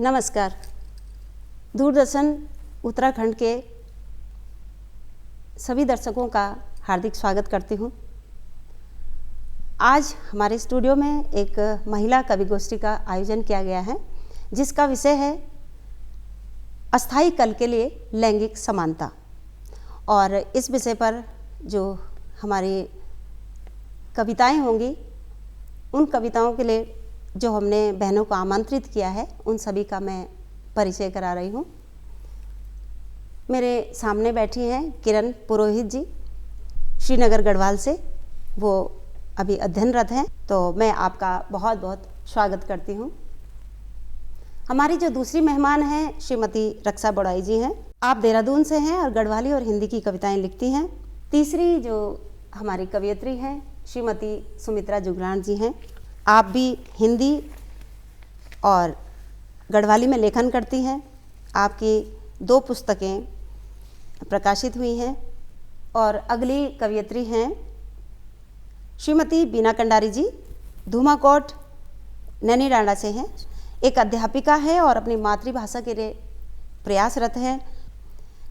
नमस्कार। दूरदर्शन उत्तराखंड के सभी दर्शकों का हार्दिक स्वागत करती हूँ। आज हमारे स्टूडियो में एक महिला कवि गोष्ठी का आयोजन किया गया है, जिसका विषय है अस्थायी कल के लिए लैंगिक समानता। और इस विषय पर जो हमारी कविताएं होंगी, उन कविताओं के लिए जो हमने बहनों को आमंत्रित किया है, उन सभी का मैं परिचय करा रही हूँ। मेरे सामने बैठी हैं किरण पुरोहित जी, श्रीनगर गढ़वाल से। वो अभी अध्ययनरत हैं, तो मैं आपका बहुत बहुत स्वागत करती हूँ। हमारी जो दूसरी मेहमान हैं श्रीमती रक्षा बड़ाई जी हैं। आप देहरादून से हैं और गढ़वाली और हिंदी की कविताएं लिखती हैं। तीसरी जो हमारी कवयित्री हैं श्रीमती सुमित्रा जुगरान जी हैं। आप भी हिंदी और गढ़वाली में लेखन करती हैं। आपकी 2 पुस्तकें प्रकाशित हुई हैं। और अगली कवयित्री हैं श्रीमती बीना कंडारी जी, धूमाकोट नैनीडांडा से हैं। एक अध्यापिका है और अपनी मातृभाषा के लिए प्रयासरत हैं।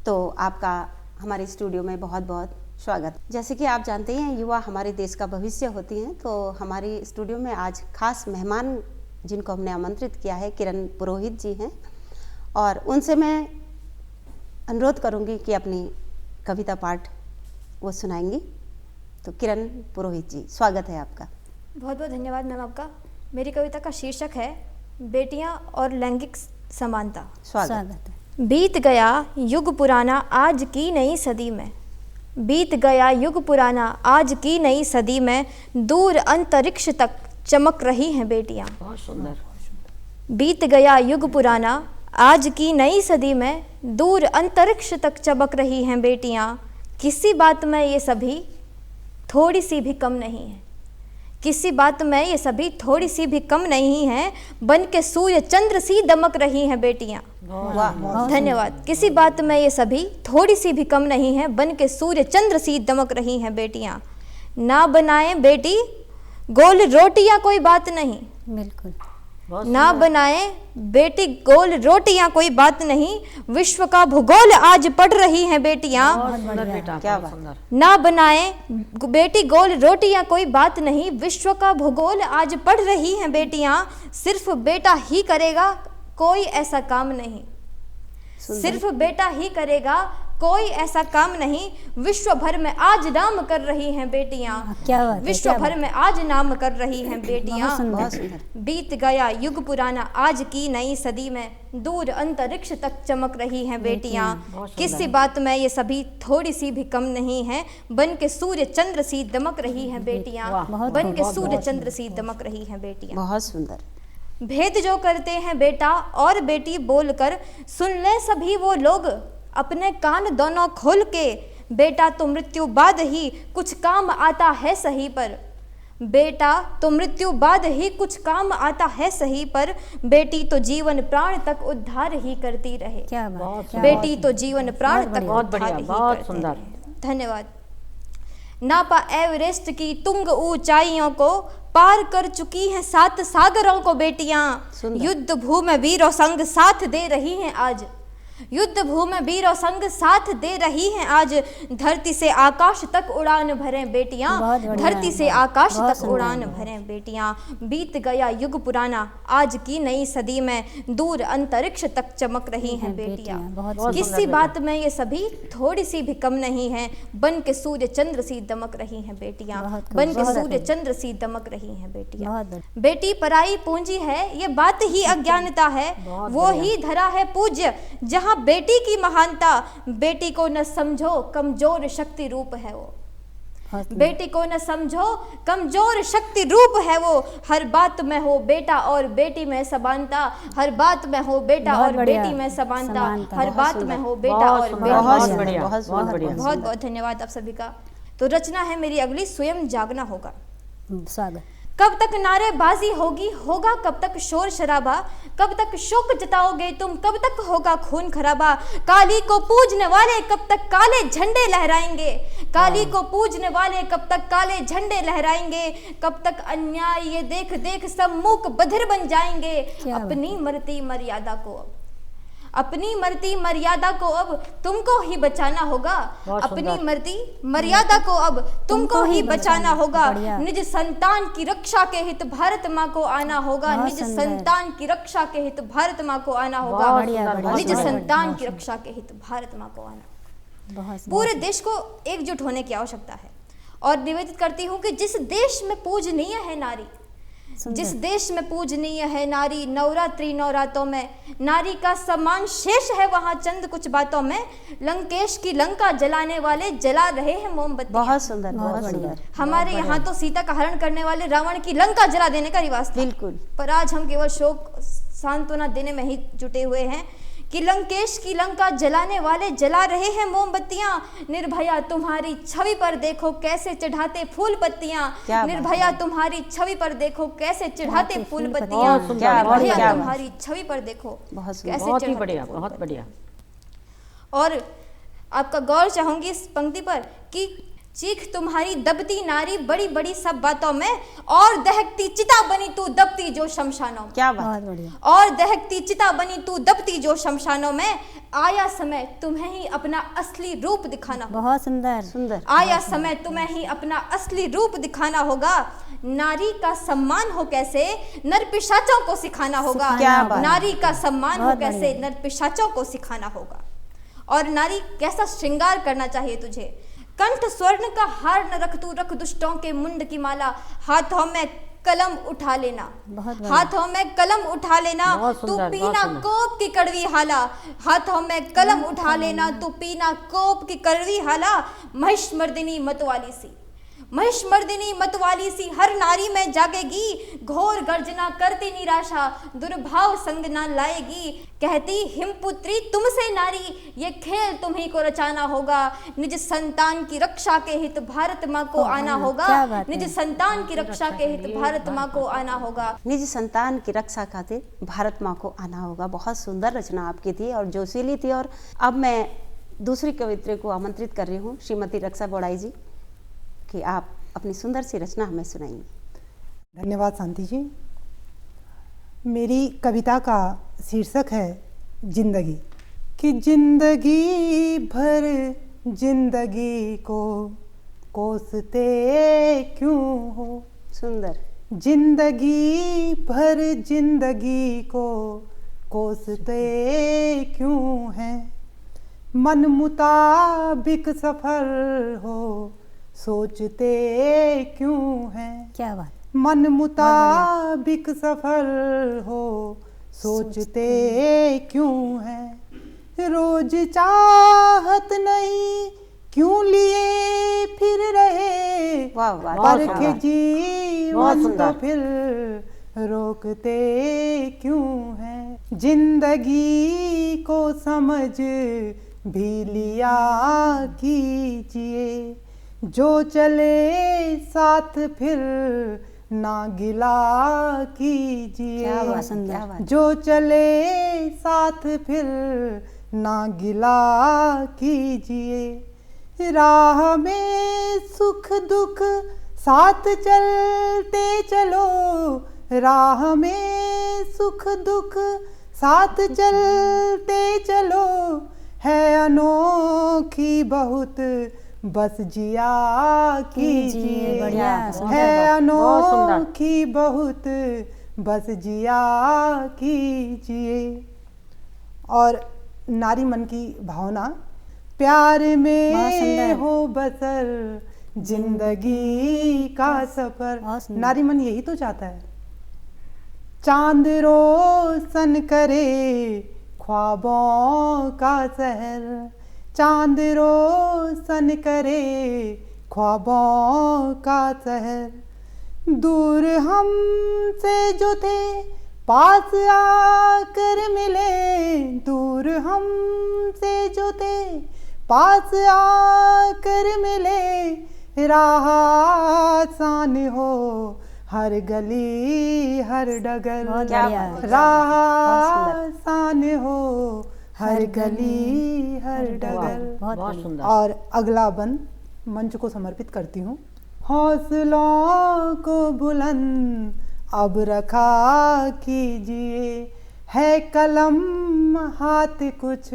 तो आपका हमारे स्टूडियो में बहुत बहुत स्वागत। जैसे कि आप जानते हैं, युवा हमारे देश का भविष्य होती हैं। तो हमारी स्टूडियो में आज खास मेहमान जिनको हमने आमंत्रित किया है, किरण पुरोहित जी हैं। और उनसे मैं अनुरोध करूंगी कि अपनी कविता पाठ वो सुनाएंगी। तो किरण पुरोहित जी, स्वागत है आपका। बहुत बहुत धन्यवाद मैम आपका। मेरी कविता का शीर्षक है बेटियां और लैंगिक समानता। स्वागत है। बीत गया युग पुराना आज की नई सदी में, बीत गया युग पुराना आज की नई सदी में, दूर अंतरिक्ष तक चमक रही हैं बेटियां। बहुत सुंदर। बीत गया युग पुराना आज की नई सदी में, दूर अंतरिक्ष तक चमक रही हैं बेटियां। किसी बात में ये सभी थोड़ी सी भी कम नहीं है, किसी बात में ये सभी थोड़ी सी भी कम नहीं है, बन के सूर्य चंद्र सी दमक रही हैं बेटियां। धन्यवाद। किसी बात में ये सभी थोड़ी सी भी कम नहीं है, बन के सूर्य चंद्र सी दमक रही हैं बेटियां। ना बनाए बेटी गोल रोटियां कोई बात नहीं, बिल्कुल ना बनाए बेटी गोल रोटियां कोई बात नहीं, विश्व का भूगोल आज पढ़ रही हैं बेटियां। क्या बात। ना बनाए बेटी गोल रोटियां कोई बात नहीं, विश्व का भूगोल आज पढ़ रही हैं बेटियां। सिर्फ बेटा ही करेगा कोई ऐसा काम नहीं, सिर्फ बेटा ही करेगा कोई ऐसा काम नहीं, विश्व भर में आज नाम कर रही हैं बेटियां। क्या बात है, विश्व भर में आज नाम कर रही हैं बेटियां। बीत गया युग पुराना आज की नई सदी में, दूर अंतरिक्ष तक चमक रही हैं बेटियां। किसी बात में ये सभी थोड़ी सी भी कम नहीं है, बन के सूर्य चंद्र सी दमक रही हैं बेटियां। बन के सूर्य चंद्र सी दमक रही हैं बेटियां। बहुत सुंदर। भेद जो करते हैं बेटा और बेटी बोलकर, सुन ले सभी वो लोग अपने कान दोनों खोल के। बेटा तो मृत्यु बाद ही कुछ काम आता है सही पर, बेटा तो मृत्यु बाद ही कुछ काम आता है सही पर, बेटी तो जीवन प्राण तक उद्धार ही करती रहे। क्या बात। बेटी तो जीवन प्राण तक उद्धार ही करती रहे। धन्यवाद। नापा एवरेस्ट की तुंग ऊंचाइयों को, पार कर चुकी हैं 7 सागरों को बेटियां। युद्ध भूमि वीरों संग साथ दे रही हैं आज, युद्ध भूमि वीरों संग साथ दे रही हैं आज। धरती से आकाश तक उड़ान भरें बेटियां, धरती से आकाश तक उड़ान भरें बेटियां। बीत गया युग पुराना आज की नई सदी में, दूर अंतरिक्ष तक चमक रही हैं बेटियां। किसी बात में ये सभी थोड़ी सी भी कम नहीं है, बन के सूर्य चंद्र सी दमक रही हैं बेटियां। बन के सूर्य चंद्र सी दमक रही हैं बेटियां। बेटी पराई पूंजी है ये बात ही अज्ञानता है, वो ही धरा है पूज्य जहाँ बेटी की महानता। बेटी को न समझो कमजोर शक्ति रूप है वो, बेटी को न समझो कमजोर शक्ति रूप है वो। हर बात में हो बेटा और बेटी में समानता, हर बात में हो बेटा और बेटी में समानता, हर बात में हो बेटा और बेटी। बहुत बहुत धन्यवाद आप सभी का। तो रचना है मेरी अगली, स्वयं जागना होगा। कब तक नारेबाजी होगी, होगा कब तक शोर शराबा, कब तक शोक जताओगे तुम, कब तक होगा खून खराबा। काली को पूजने वाले कब तक काले झंडे लहराएंगे, काली को पूजने वाले कब तक काले झंडे लहराएंगे। कब तक अन्याय ये देख देख सब मूक बधिर बन जाएंगे। अपनी मरती मर्यादा को, अपनी मरती मर्यादा को अब तुमको ही बचाना होगा। अपनी मरती मर्यादा को अब तुमको ही बचाना होगा। निज संतान की रक्षा के हित भारत माँ को आना होगा। निज संतान की रक्षा के हित भारत माँ को आना होगा। निज संतान की रक्षा के हित भारत माँ को आना। पूरे देश को एकजुट होने की आवश्यकता है और निवेदित करती हूँ कि जिस देश में पूजनीय है नारी, जिस देश में पूजनीय है नारी, नवरात्रि नवरातों में नारी का सम्मान शेष है वहाँ चंद कुछ बातों में। लंकेश की लंका जलाने वाले जला रहे हैं मोमबत्ती। बहुत सुंदर, बहुत सुंदर। हमारे यहाँ तो सीता का हरण करने वाले रावण की लंका जला देने का रिवाज था। बिल्कुल। पर आज हम केवल शोक सांत्वना देने में ही जुटे हुए हैं कि लंकेश की लंका जलाने वाले जला रहे हैं मोमबत्तियां। निर्भया तुम्हारी छवि पर देखो कैसे चढ़ाते फूल पत्तियां। निर्भया तुम्हारी छवि पर देखो कैसे चढ़ाते फूल पत्तियां। निर्भया तुम्हारी छवि पर देखो कैसे चढ़ाते। बहुत बढ़िया। और आपका गौर चाहूंगी इस पंक्ति पर कि चीख तुम्हारी दबती नारी बड़ी बड़ी सब बातों में, और दहकती चिता बनी तू दबती जो शमशानों में। क्या बात, बढ़िया। और दहकती चिता बनी तू दबती जो शमशानों में, आया समय तुम्हें ही अपना असली रूप दिखाना। बहुत सुंदर, सुंदर। आया समय तुम्हें ही अपना असली रूप दिखाना होगा। नारी का सम्मान हो कैसे नर पिशाचों को सिखाना होगा। नारी का सम्मान हो कैसे नर पिशाचों को सिखाना होगा। और नारी कैसा श्रृंगार करना चाहिए तुझे। कंठ स्वर्ण का हार न रख तू, रख दुष्टों के मुंड की माला। हाथों में कलम उठा लेना, हाथों में कलम उठा लेना, तू पीना कोप की कड़वी हाला। हाथों में कलम उठा लेना, तू पीना कोप की कड़वी हाला। महिषमर्दिनी मतवाली सी, महिषमर्दिनी मतवाली सी हर नारी में जागेगी। घोर गर्जना करती निराशा, दुर्भाव संग ना लाएगी। कहती हिमपुत्री तुमसे नारी, ये खेल तुम्ही को रचाना होगा। निज संतान की रक्षा के हित भारत माँ को आना होगा। निज संतान की रक्षा के हित भारत माँ को आना होगा। निज संतान की रक्षा खातिर भारत माँ को आना होगा। बहुत सुंदर रचना आपकी थी और जोशीली थी। और अब मैं दूसरी कवित्री को आमंत्रित कर रही हूँ, श्रीमती रक्षा बोड़ाई जी, कि आप अपनी सुंदर सी रचना हमें सुनाएंगे। धन्यवाद शांति जी। मेरी कविता का शीर्षक है जिंदगी। कि जिंदगी भर जिंदगी को कोसते क्यों हो। सुंदर। जिंदगी भर जिंदगी को कोसते क्यों है। मन मुताबिक सफल हो सोचते क्यों है। क्या बात। मन मुताबिक सफल हो सोचते क्यों है। रोज चाहत नहीं क्यों लिए फिर रहे। वाह वाह। परख जीवन तो फिर रोकते क्यों है। जिंदगी को समझ भी लिया कीजिए, जो चले साथ फिर ना गिला कीजिए। जो चले साथ फिर ना गिला कीजिए। राह में सुख दुख साथ चलते चलो। राह में सुख दुख साथ चलते चलो। है अनोखी बहुत बस जिया कीजिए। है अनोखी बहुत बस जिया कीजिए। और नारी मन की भावना, प्यार में हो बसर जिंदगी का सफर। नारी मन यही तो चाहता है। चांद रोशन करे ख्वाबों का शहर। चांद रोशन करे ख्वाबों का शहर। दूर हमसे जो थे पास आकर मिले। दूर हमसे जो थे पास आकर मिले। राह आसान हो हर गली हर डगर बहुत क्या बढ़िया बात है। है। राह बहुत आसान हो हर गली हर डगर। बहुत बहुत बढ़िया। सुंदर। और अगला बंद मंच को समर्पित करती हूँ। हौसलों को बुलंद अब रखा कीजिए, है कलम हाथ कुछ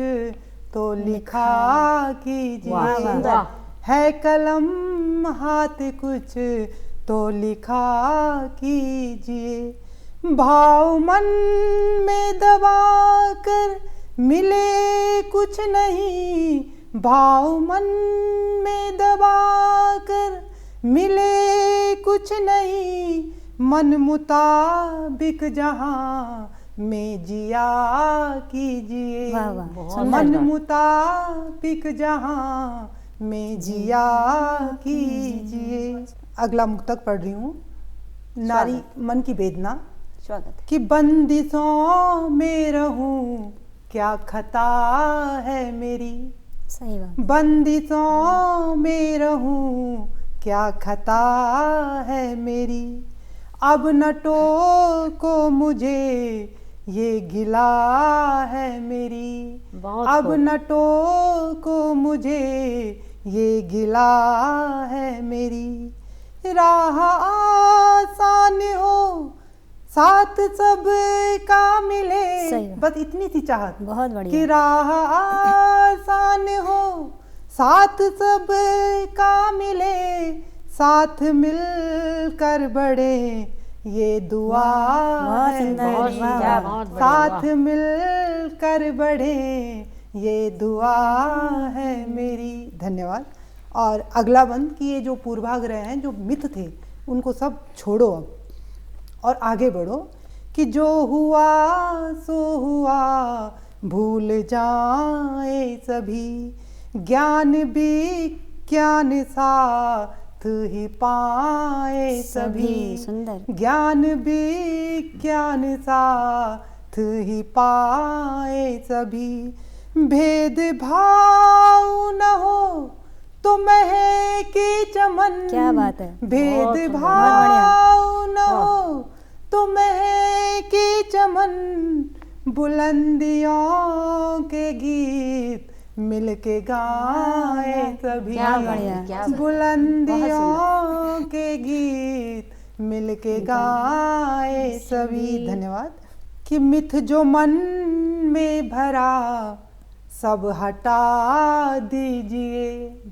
तो लिखा कीजिए। वाह, वाह, वाह। है कलम हाथ कुछ तो लिखा कीजिए। भाव मन में दबा कर मिले कुछ नहीं, भाव मन में दबा कर मिले कुछ नहीं, मन मुताबिक जहाँ में जिया कीजिए। वाह, वाह। बहुत मन सुंदर। मुताबिक जहाँ में जिया कीजिए। अगला मुक्तक पढ़ रही हूँ। नारी मन की वेदना। स्वागत है। कि बंदिशों में रहूं क्या खता है मेरी, सही बात। बंदिशों में रहूं क्या खता है मेरी, अब न टोको मुझे ये गिला है मेरी, बहुत अब खूब। न टोको मुझे ये गिला है मेरी। राह आसान हो साथ सब का मिले, सही बात। बस इतनी सी चाहत बहुत कि बढ़िया। राह आसान हो साथ सब का मिले, साथ मिल कर बढ़े ये दुआ बहुत है सुंदर, मेरी। वाह, क्या वाह। बहुत बढ़िया, साथ वाह। मिल कर बढ़े ये दुआ है मेरी। धन्यवाद। और अगला बंद कि ये जो पूर्वाग्रह हैं, जो मिथ थे, उनको सब छोड़ो अब और आगे बढ़ो। कि जो हुआ सो हुआ भूल जाए सभी, ज्ञान विज्ञान साथ ही पाए सभी, सभी, सुंदर। ज्ञान विज्ञान साथ ही पाए सभी, भेद भाव न हो तो महके चमन, क्या बात है। भेद बहुत सुंदर। भाव न हो तो महके चमन, बुलंदियों के गीत मिलके गाए सभी, क्या बढ़िया। क्या बात है। बुलंदियों के गीत मिलके गाए सभी। धन्यवाद। कि मिथ जो मन में भरा सब हटा दीजिए,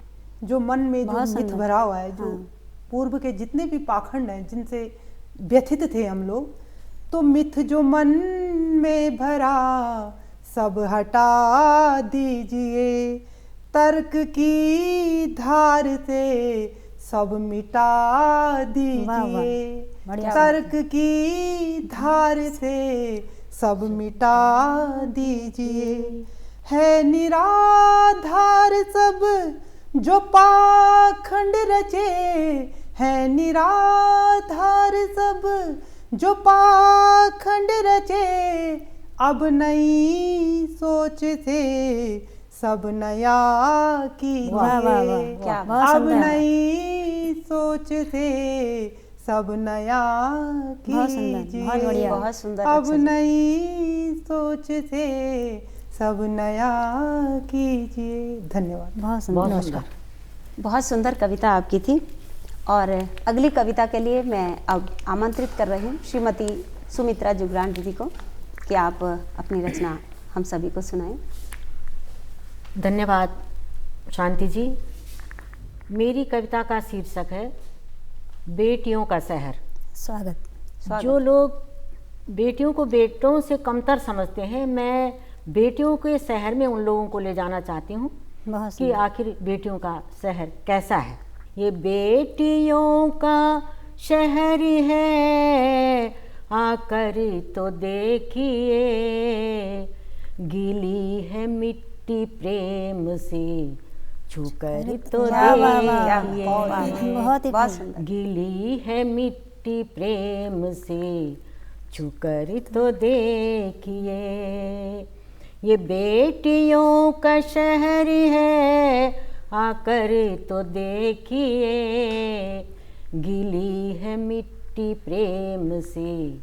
जो मन में जो बहुत मिथ सुंदर। भरा हुआ है, जो हाँ। पूर्व के जितने भी पाखंड हैं जिनसे व्यथित थे हम लोग, तो मिथ जो मन में भरा सब हटा दीजिए, तर्क की धार से सब मिटा वाह, दीजिए, बढ़िया। तर्क की धार से सब मिटा दीजिए। है निराधार सब जो पाखंड रचे, है निराधार सब जो पाखंड रचे, अब नई सोच से सब नया कीजिए। वाह, वाह, वाह, क्या बहुत अब सुंदर। नई सोच से सब नया बहुत सुंदर, कीजिए। बहुत बढ़िया। बहुत सुंदर अब रक्षा जी। नई सोच से सब नया कीजिए। धन्यवाद। बहुत सुंदर। बहुत नमस्कार। सुंदर। बहुत सुंदर कविता आपकी थी। और अगली कविता के लिए मैं अब आमंत्रित कर रही हूँ श्रीमती सुमित्रा जुगरान दीदी को कि आप अपनी रचना हम सभी को सुनाएं। धन्यवाद शांति जी। मेरी कविता का शीर्षक है बेटियों का शहर। स्वागत। स्वागत। जो लोग बेटियों को बेटों से कमतर समझते हैं, मैं बेटियों के शहर में उन लोगों को ले जाना चाहती हूँ बहुत कि सुंदर। आखिर बेटियों का शहर कैसा है। ये बेटियों का शहर है, आकर तो देखिए, गीली है मिट्टी प्रेम से, छूकर तो वाह, वाह, वाह, देखिए, बहुत ही बहुत सुंदर। गीली है मिट्टी प्रेम से, छूकर तो देखिए। ये बेटियों का शहर है, आकर तो देखिए, गीली है मिट्टी मिट्टी प्रेम से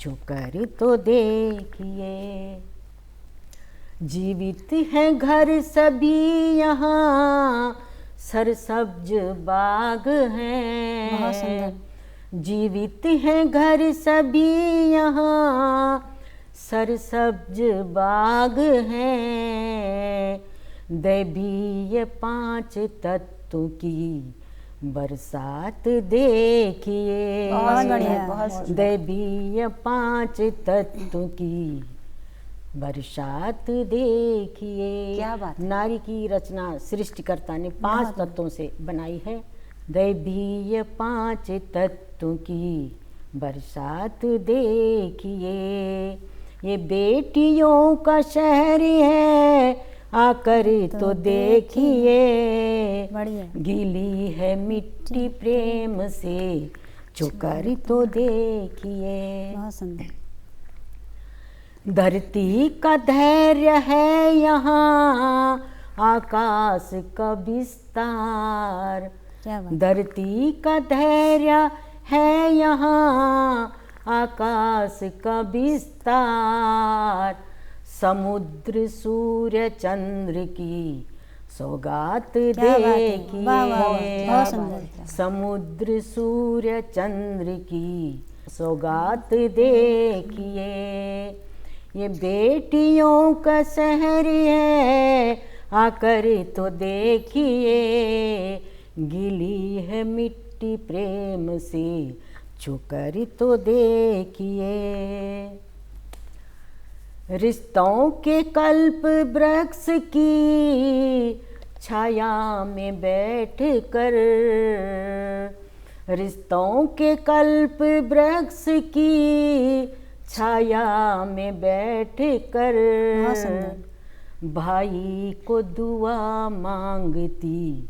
छूकर तो देखिए। जीवित है घर सभी यहाँ, सरसब्ज बाग हैं। बहुत सुंदर। जीवित है घर सभी यहाँ, सरसब्ज बाग हैं। दैवीय 5 तत्वों की बरसात देखिए। बहुत बढ़िया। दैवीय 5 तत्वों की बरसात देखिए। क्या बात है। नारी की रचना सृष्टिकर्ता ने 5 तत्वों से बनाई है। दैवीय 5 तत्वों की बरसात देखिए। ये बेटियों का शहर है, आकर तो देखिए। बढ़िया। गीली है मिट्टी प्रेम से, छूकर तो देखिए। बहुत सुंदर। धरती का धैर्य है यहाँ, आकाश का विस्तार। क्या बात। धरती का धैर्य है यहाँ, आकाश का विस्तार। समुद्र सूर्य चंद्र की सौगात क्या बात है। देखिए। वाह, वाह, वाह, बहुत सुंदर। समुद्र सूर्य चंद्र की सौगात देखिए। ये बेटियों का शहर है, आकर तो देखिए। गीली है मिट्टी प्रेम से, छूकर तो देखिए। रिश्तों के कल्प वृक्ष की छाया में बैठ कर, रिश्तों के कल्प वृक्ष की छाया में बैठ कर बहुत सुंदर। भाई को दुआ मांगती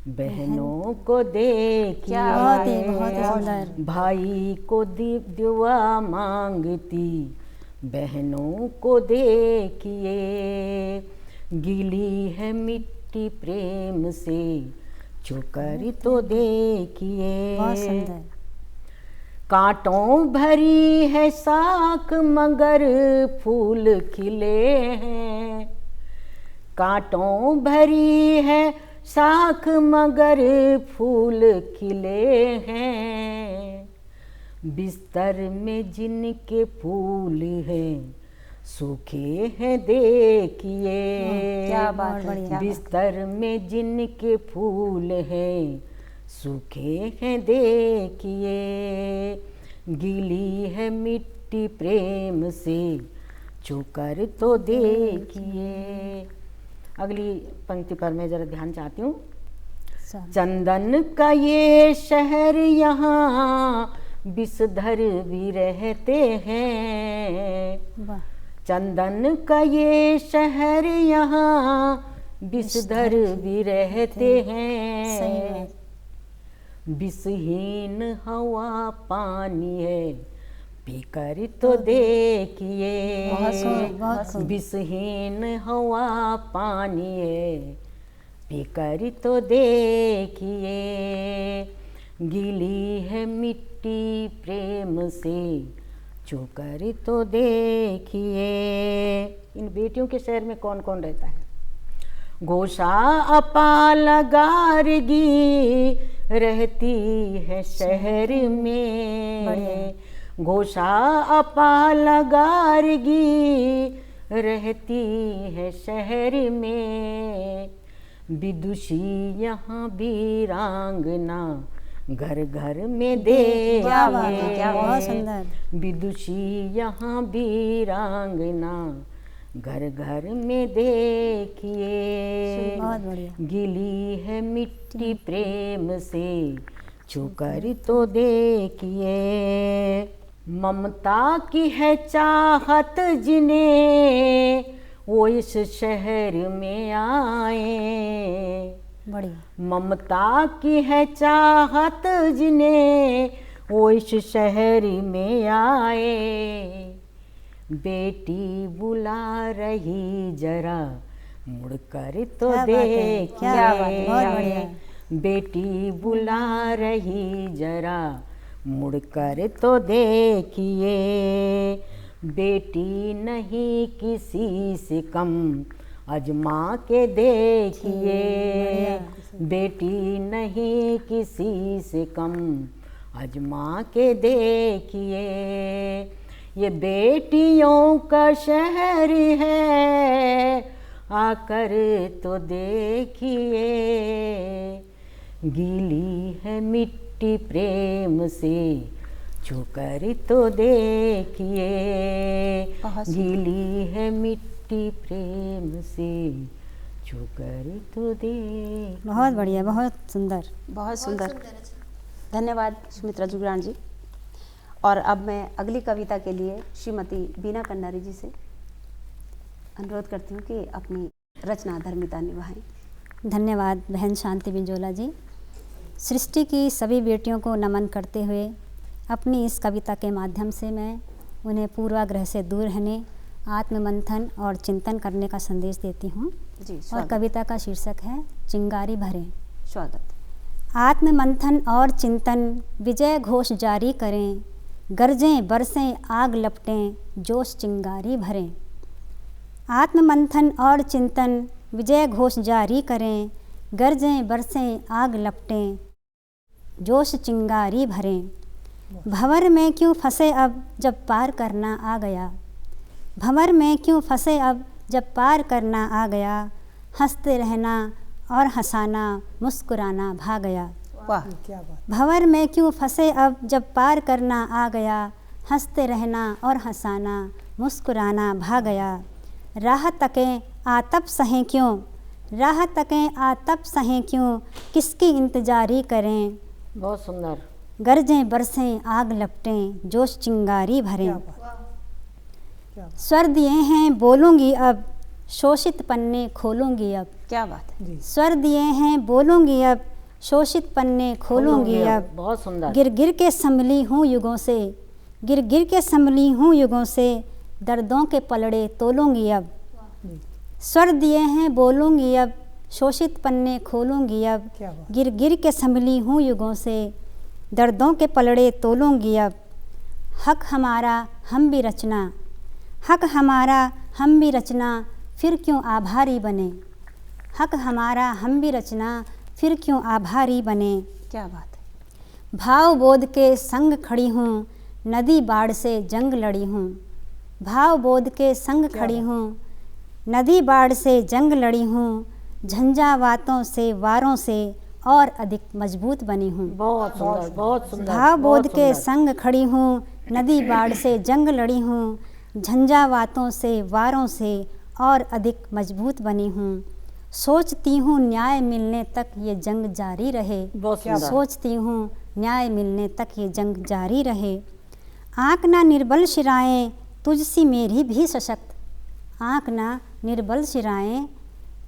बहनों को देखिए। बहुत ही सुंदर। भाई को दुआ मांगती बहनों को देखिए। गीली है मिट्टी प्रेम से, छूकर तो देखिए। बहुत सुंदर। कांटों भरी है साख मगर फूल खिले हैं। कांटों भरी है साख मगर फूल खिले हैं। बिस्तर में जिनके फूल हैं सूखे हैं देखिए। क्या बात है, क्या बात। बिस्तर में जिनके फूल हैं सूखे हैं देखिए। गीली है मिट्टी प्रेम से, छूकर तो देखिए। अगली पंक्ति पर मैं जरा ध्यान चाहती हूँ। चंदन का ये शहर यहाँ विषधर भी रहते हैं। वाह। चंदन का ये शहर यहाँ विषधर भी रहते सही हैं। बात। विषहीन हवा पानी है, पीकर तो देखिए। बहुत सुंदर, बहुत सुंदर। विषहीन हवा पानी है, पीकर तो देखिए। गीली है मिट्टी प्रेम से, छूकर तो देखिए। इन बेटियों के शहर में कौन कौन रहता है? घोषा अपाल गार्गी रहती है शहर में। घोषा अपाल गार्गी रहती है शहर में। विदुषी यहाँ वीरांगना घर घर में देखिए। क्या बात है, क्या बहुत सुंदर। विदुषी यहाँ वीरांगना घर घर में देखिए। बहुत बढ़िया। गिली है मिट्टी प्रेम से, छूकर तो देखिए। ममता की है चाहत जिन्हें, वो इस शहर में आए। बढ़िया। ममता की है चाहत जिन्हें, वो इस शहर में आए। बेटी बुला रही जरा मुड़कर तो क्या बात है, देखिए। क्या बात है, बहुत बढ़िया। बेटी बुला रही जरा मुड़कर तो देखिए, बेटी नहीं किसी से कम, आजमा के देखिए, बेटी नहीं किसी से कम, आजमा के देखिए। ये बेटियों का शहर है, आकर तो देखिए, गीली है मिट्टी प्रेम से, छूकर तो देखिए, गीली है मिट्टी प्रेम से, छूकर तो देखिए। बहुत बढ़िया, बहुत सुंदर। बहुत सुंदर। धन्यवाद सुमित्रा जुगरान जी। और अब मैं अगली कविता के लिए श्रीमती बीना कन्नारी जी से अनुरोध करती हूँ कि अपनी रचना धर्मिता निभाएं। धन्यवाद बहन शांति बिंजोला जी। सृष्टि की सभी बेटियों को नमन करते हुए अपनी इस कविता के माध्यम से मैं उन्हें पूर्वाग्रह से दूर रहने, आत्ममंथन और चिंतन करने का संदेश देती हूँ। जी, और स्वागत। कविता का शीर्षक है चिंगारी भरें। स्वागत। आत्ममंथन और चिंतन विजय घोष जारी करें, गरजें बरसें आग लपटें, जोश चिंगारी भरें। आत्ममंथन और चिंतन विजय घोष जारी करें, गरजें बरसें आग लपटें, जोश चिंगारी भरें। भंवर में क्यों फंसे अब जब पार करना आ गया, भंवर में क्यों फंसे अब जब पार करना आ गया, हंसते रहना और हंसाना मुस्कुराना भा गया। वाह, क्या बात। भंवर में क्यों फंसे अब जब पार करना आ गया, हंसते रहना और हंसाना मुस्कुराना भा गया। राह तकें आतप सहें क्यों, राह तकें आतप सहें क्यों, किसकी इंतजारी करें, बहुत सुंदर। गरजें बरसें आग लपटें, जोश चिंगारी भरें। क्या बात। क्या बात। स्वर दिए हैं बोलूँगी अब, शोषित पन्ने खोलूँगी अब। क्या बात है। जी। स्वर दिए हैं बोलूँगी अब, शोषित पन्ने खोलूँगी अब। बहुत सुंदर। गिर गिर के संभली हूँ युगों से, गिर गिर के संभली हूँ युगों से, दर्दों के पलड़े तोलूँगी अब। स्वर दिए हैं बोलूँगी अब, शोषित पन्ने खोलूँगी अब। क्या बात। गिर गिर के संभली हूँ युगों से, दर्दों के पलड़े तोलूँगी अब। हक हमारा हम भी रचना, हक हमारा हम भी रचना, फिर क्यों आभारी बने। हक हमारा हम भी रचना, फिर क्यों आभारी बने। क्या बात है। भाव बोध के संग खड़ी हूँ, नदी बाढ़ से जंग लड़ी हूँ। भाव बोध के संग खड़ी हूँ, नदी बाढ़ से जंग लड़ी हूँ, झंझावातों से वारों से और अधिक मजबूत बनी हूँ। बहुत सुंदर, बहुत सुंदर। भाव बोध बहुत के सुंदर। संग खड़ी हूँ, नदी बाढ़ से जंग लड़ी हूँ, झंझावातों से वारों से और अधिक मजबूत बनी हूँ। सोचती हूँ न्याय मिलने तक ये जंग जारी रहे। बहुत सुंदर। सोचती हूँ न्याय मिलने तक ये जंग जारी रहे। आँख ना निर्बल शिराएं तुझसी मेरी भी सशक्त, आँख ना निर्बल शिराएं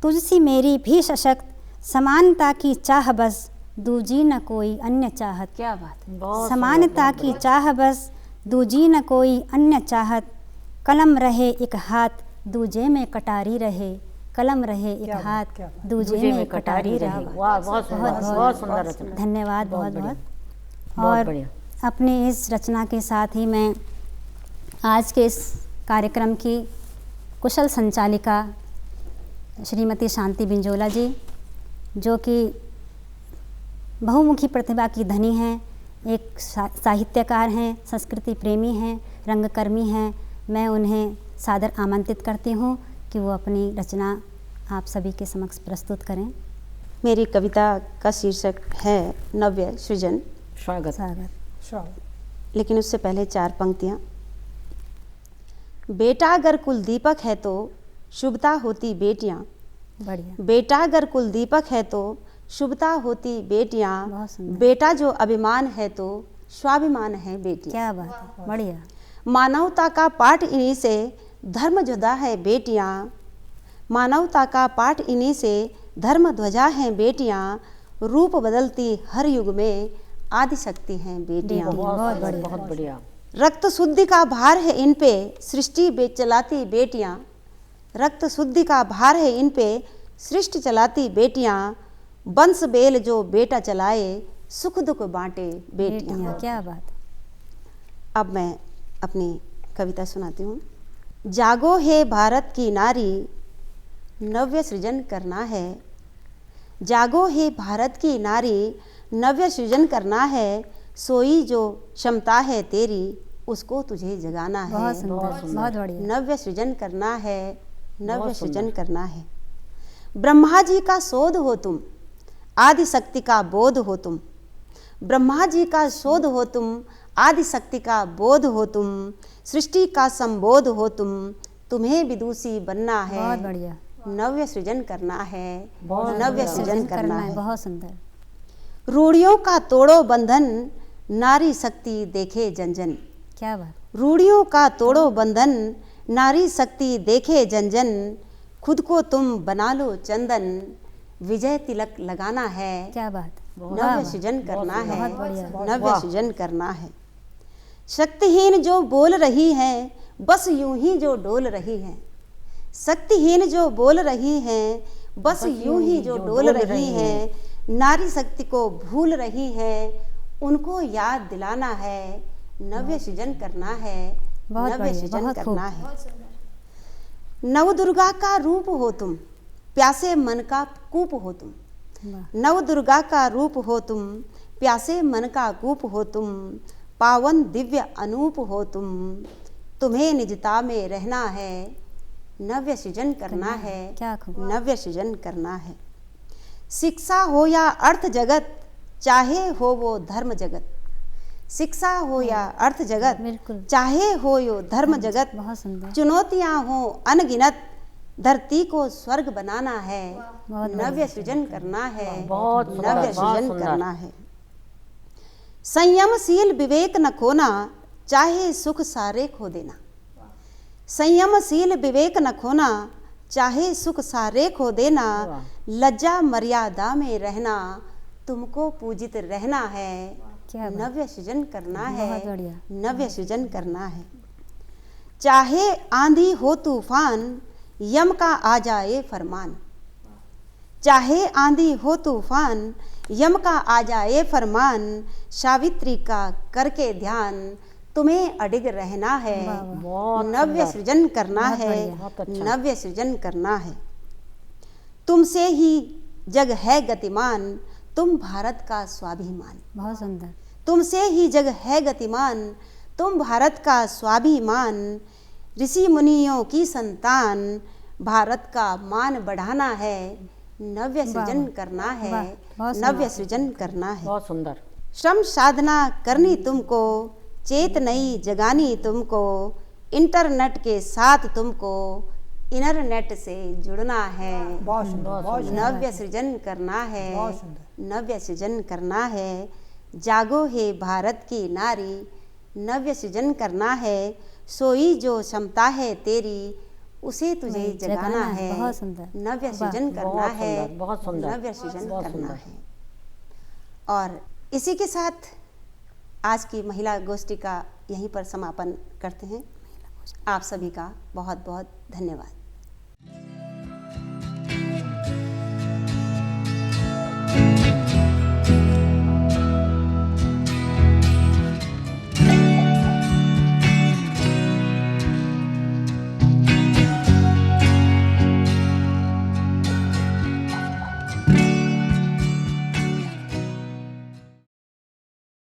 तुझसी मेरी भी सशक्त, समानता की चाह बस दूजी न कोई अन्य चाहत। क्या बात है। बहुत समानता की चाह बस दूजी न कोई अन्य चाहत, कलम रहे एक हाथ दूजे में कटारी रहे, कलम रहे एक क्या बात, हाथ क्या बात। दूजे में कटारी रहे। वाह, बहुत सुंदर, बहुत सुंदर रचना। धन्यवाद बहुत बहुत बढ़िया, बहुत। बहुत और बढ़िया। अपने इस रचना के साथ ही मैं आज के इस कार्यक्रम की कुशल संचालिका श्रीमती शांति बिंजोला जी, जो कि बहुमुखी प्रतिभा की धनी हैं, एक साहित्यकार हैं, संस्कृति प्रेमी हैं, रंगकर्मी हैं, मैं उन्हें सादर आमंत्रित करती हूँ कि वो अपनी रचना आप सभी के समक्ष प्रस्तुत करें। मेरी कविता का शीर्षक है नव्य सृजन, स्वागत। स्वागत। स्वागत। लेकिन उससे पहले 4 पंक्तियाँ। बेटा अगर कुल दीपक है तो शुभता होती बेटियाँ, बढ़िया। बेटा अगर कुल दीपक है तो शुभता होती बेटियाँ, बहुत सुंदर। बेटा जो अभिमान है तो स्वाभिमान है बेटियाँ। क्या बात है, बढ़िया। मानवता का पाठ इन्हीं से धर्म ध्वजा है बेटियाँ, मानवता का पाठ इन्हीं से धर्म ध्वजा हैं बेटियाँ, रूप बदलती हर युग में आदि शक्ति हैं बेटियाँ। बहुत बढ़िया। बहुत बढ़िया। रक्त शुद्धि का भार है इन पे सृष्टि चलाती बेटियाँ, रक्त शुद्धि का भार है इन पे सृष्टि चलाती बेटियाँ, वंश बेल जो बेटा चलाए सुख दुख बांटे बेटियां। बेटियाँ, क्या बात। अब मैं अपनी कविता सुनाती हूँ। जागो हे भारत की नारी, नव्य सृजन करना है। जागो हे भारत की नारी, नव्य सृजन करना है। सोई जो क्षमता है तेरी, उसको तुझे जगाना है। बहुत सुंदर, बहुत बढ़िया। नव्य सृजन करना है, नव्य सृजन करना है। ब्रह्मा जी का शोध हो तुम, आदि शक्ति का बोध हो तुम। ब्रह्मा जी का शोध हो तुम, आदि शक्ति का बोध हो तुम। सृष्टि का संबोध हो तुम, तुम्हें विदुषी बनना है। बहुत बढ़िया। नव्य सृजन करना है, बहुत नव्य सुंदर। सृजन करना है। बहुत सुंदर। रूढ़ियों का तोड़ो बंधन, नारी शक्ति देखे जन जन। क्या बात। रूढ़ियों का तोड़ो बंधन, नारी शक्ति देखे जन जन। खुद को तुम बना लो चंदन, विजय तिलक लगाना है। क्या बात। नव्य सृजन करना है, बहुत बढ़िया। नव्य सृजन करना है। शक्तिहीन जो बोल रही है, बस यूं ही जो डोल रही है। शक्तिहीन जो बोल रही है, बस यूं ही जो डोल रही है। नारी शक्ति को भूल रही है, उनको याद दिलाना है। नव्य सृजन करना है, बहुत नव्य बढ़िया, सृजन बहुत करना है। नव दुर्गा का रूप हो तुम, प्यासे मन का कूप हो तुम। वाह। नव दुर्गा का रूप हो तुम, प्यासे मन का कूप हो तुम। पावन दिव्य अनूप हो तुम, तुम्हें निजता में रहना है। नव्य सृजन करना है, क्या खूब। नव्य सृजन करना है। शिक्षा हो या अर्थ जगत, चाहे हो वो धर्म जगत। शिक्षा हो या अर्थ जगत, बिल्कुल। चाहे हो यो धर्म जगत। बहुत सुंदर। चुनौतियां हो अनगिनत, धरती को स्वर्ग बनाना है। बहुत नव्य सृजन करना है, बहुत सुंदर, नव्य बहुत सृजन सुंदर। करना है। संयमशील विवेक न खोना, चाहे सुख सारे खो देना। संयमशील विवेक न खोना, चाहे सुख सारे खो देना। लज्जा मर्यादा में रहना, तुमको पूजित रहना है। क्या बात। नव्य सृजन करना है, बहुत बढ़िया। नव्य सृजन करना है। चाहे आंधी हो तूफान, यम का आ जाए फरमान। चाहे आंधी हो तूफान, यम का आ जाए फरमान। सावित्री का करके ध्यान, तुम्हें अडिग रहना है। बहुत नव्य सुंदर। सृजन करना बहुत है, बढ़िया। बहुत अच्छा। नव्य सृजन करना है। तुमसे ही जग है गतिमान, तुम भारत का स्वाभिमान। बहुत सुंदर। तुमसे ही जग है गतिमान, तुम भारत का स्वाभिमान। ऋषि मुनियों की संतान, भारत का मान बढ़ाना है। नव्य सृजन वाह। करना है, वाह, बहुत नव्य सृजन करना है। बहुत सुंदर। श्रम साधना करनी तुमको, चेत नई जगानी तुमको। इंटरनेट के साथ तुमको, इंटरनेट से जुड़ना है। बहुत सुंदर, बहुत सुंदर। नव्य सृजन करना है, बहुत सुंदर। नव्य सृजन करना है। जागो हे भारत की नारी, नव्य सृजन करना है। सोई जो क्षमता है तेरी, उसे तुझे वही जगाना है। बहुत सुंदर। नव्य वाह। सृजन करना बहुत है, सुंदर, बहुत सुंदर। नव्य सृजन बहुत करना सुंदर। है। और इसी के साथ आज की महिला गोष्ठी का यहीं पर समापन करते हैं। आप सभी का बहुत बहुत धन्यवाद।